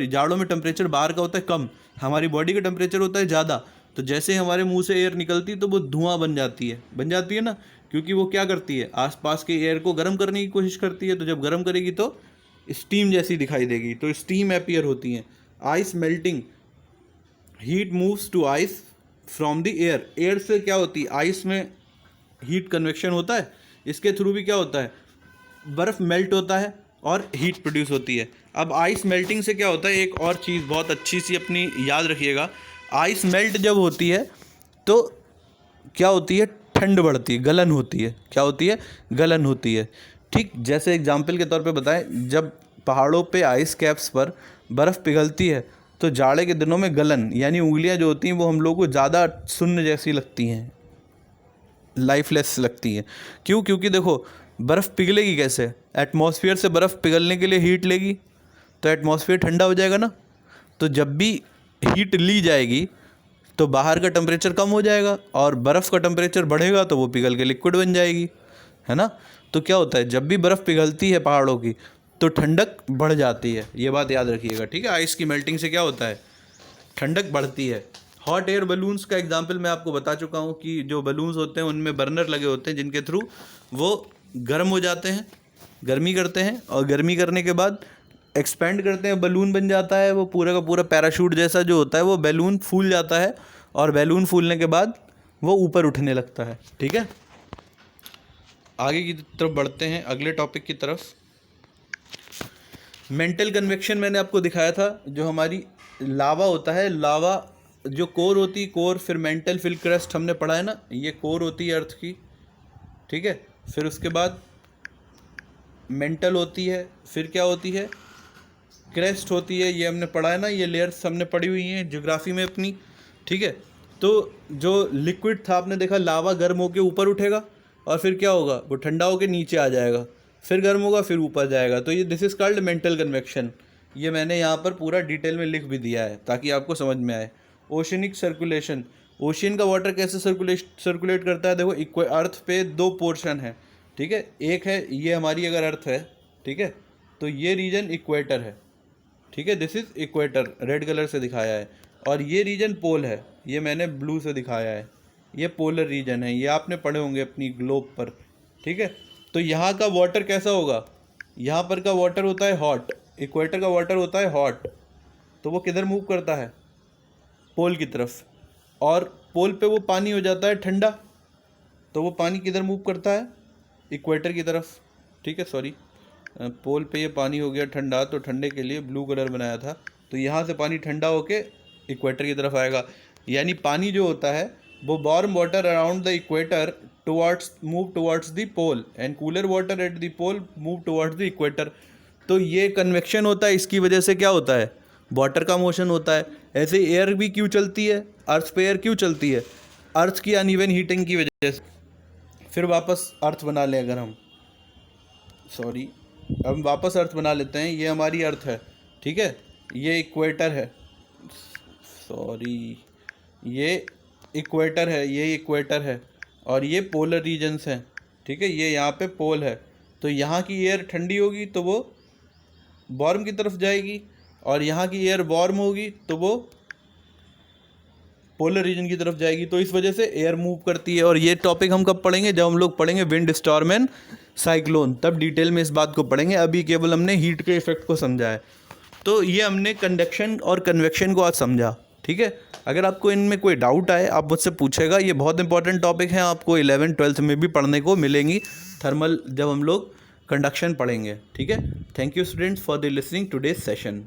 जाड़ों में टेम्परेचर बाहर का होता है कम, हमारी बॉडी का टेम्परेचर होता है ज़्यादा। तो जैसे ही हमारे मुंह से एयर निकलती है तो वो धुआं बन जाती है ना, क्योंकि वो क्या करती है, आसपास के एयर को गर्म करने की कोशिश करती है। तो जब गर्म करेगी तो स्टीम जैसी दिखाई देगी, तो स्टीम अपीयर होती हैं। Ice melting, heat moves to ice from the air, air से क्या होती है, आइस में हीट कन्वेक्शन होता है, इसके थ्रू भी क्या होता है, बर्फ़ मेल्ट होता है और हीट प्रोड्यूस होती है। अब आइस मेल्टिंग से क्या होता है, एक और चीज़ बहुत अच्छी सी अपनी याद रखिएगा, आइस मेल्ट जब होती है तो क्या होती है, ठंड बढ़ती है, गलन होती है। क्या होती है, गलन होती है। ठीक, जैसे एग्जाम्पल के तौर पे बताएं, जब पहाड़ों पे आइस कैप्स पर बर्फ़ पिघलती है तो जाड़े के दिनों में गलन यानी उंगलियां जो होती हैं वो हम लोग को ज़्यादा शून्य जैसी लगती हैं, लाइफलेस लगती हैं। क्यों? क्योंकि देखो बर्फ़ पिघलेगी कैसे, एटमॉस्फेयर से बर्फ़ पिघलने के लिए हीट लेगी, तो एटमॉस्फेयर ठंडा हो जाएगा ना। तो जब भी हीट ली जाएगी तो बाहर का टेम्परेचर कम हो जाएगा और बर्फ़ का टेम्परेचर बढ़ेगा तो वो पिघल के लिक्विड बन जाएगी, है ना। तो क्या होता है, जब भी बर्फ़ पिघलती है पहाड़ों की तो ठंडक बढ़ जाती है, ये बात याद रखिएगा, ठीक है। आइस की मेल्टिंग से क्या होता है, ठंडक बढ़ती है। हॉट एयर बलून्स का एग्जांपल मैं आपको बता चुका हूँ कि जो बलून्स होते हैं उनमें बर्नर लगे होते हैं जिनके थ्रू वो गर्म हो जाते हैं, गर्मी करते हैं, और गर्मी करने के बाद एक्सपेंड करते हैं, बलून बन जाता है। वो पूरा का पूरा पैराशूट जैसा जो होता है वो बैलून फूल जाता है, और बैलून फूलने के बाद वो ऊपर उठने लगता है, ठीक है। आगे की तरफ बढ़ते हैं, अगले टॉपिक की तरफ। मेंटल कन्वेक्शन मैंने आपको दिखाया था, जो हमारी लावा होता है, लावा जो कोर होती है, कोर, फिर मेंटल, फिर क्रस्ट, हमने पढ़ा है ना, ये कोर होती है अर्थ की, ठीक है। फिर उसके बाद मेंटल होती है, फिर क्या होती है, क्रेस्ट होती है, ये हमने पढ़ा है ना, ये लेयर्स हमने पढ़ी हुई हैं ज्योग्राफी में अपनी, ठीक है। तो जो लिक्विड था आपने देखा, लावा गर्म होकर ऊपर उठेगा और फिर क्या होगा, वो ठंडा होकर नीचे आ जाएगा, फिर गर्म होगा, फिर ऊपर जाएगा। तो ये this is called mental convection. ये मैंने यहाँ पर पूरा डिटेल में लिख भी दिया है ताकि आपको समझ में आए। ओशनिक सर्कुलेशन, ओशियन का वाटर कैसे सर्कुलेट करता है, देखो अर्थ पे दो पोर्शन है, ठीक है। एक है ये हमारी अगर अर्थ है, ठीक है, तो ये रीजन इक्वेटर है, ठीक है, this is equator, red colour से दिखाया है। और ये रीजन पोल है, ये मैंने ब्लू से दिखाया है, ये पोलर रीजन है, ये आपने पढ़े होंगे अपनी ग्लोब पर, ठीक है। तो यहाँ का वाटर कैसा होगा, यहाँ पर का वाटर होता है हॉट, इक्वेटर का वाटर होता है हॉट, तो वो किधर मूव करता है, पोल की तरफ, और पोल पे वो पानी हो जाता है ठंडा, तो वो पानी किधर मूव करता है, इक्वेटर की तरफ, ठीक है। सॉरी, पोल पे ये पानी हो गया ठंडा, तो ठंडे के लिए ब्लू कलर बनाया था, तो यहाँ से पानी ठंडा होके इक्वेटर की तरफ आएगा। यानी पानी जो होता है वो warm water around the equator move towards the pole, and cooler water at the pole move towards the equator. तो ये कन्वेक्शन होता है, इसकी वजह से क्या होता है, वाटर का मोशन होता है। ऐसे एयर भी क्यों चलती है, अर्थ पे एयर क्यों चलती है, अर्थ की अनइवन हीटिंग की वजह से। फिर वापस अर्थ बना लें अगर हम, सॉरी, अब वापस अर्थ बना लेते हैं, ये हमारी अर्थ है, ठीक है, ये इक्वेटर है, सॉरी, ये इक्वेटर है, ये इक्वेटर है, और ये पोलर रीजन्स हैं, ठीक है, ये यहाँ पे पोल है। तो यहाँ की एयर ठंडी होगी तो वो वार्म की तरफ जाएगी, और यहाँ की एयर वार्म होगी तो वो पोलर रीजन की तरफ जाएगी। तो इस वजह से एयर मूव करती है। और ये टॉपिक हम कब पढ़ेंगे, जब हम लोग पढ़ेंगे विंड, स्टॉर्म एंड साइक्लोन, तब डिटेल में इस बात को पढ़ेंगे। अभी केवल हमने हीट के इफेक्ट को समझा है। तो ये हमने कंडक्शन और कन्वेक्शन को आज समझा, ठीक है। अगर आपको इनमें कोई डाउट आए आप मुझसे पूछेगा, ये बहुत इंपॉर्टेंट टॉपिक है, आपको 11th-12th में भी पढ़ने को मिलेंगी थर्मल, जब हम लोग कंडक्शन पढ़ेंगे, ठीक है। Thank you students for the listening today's session.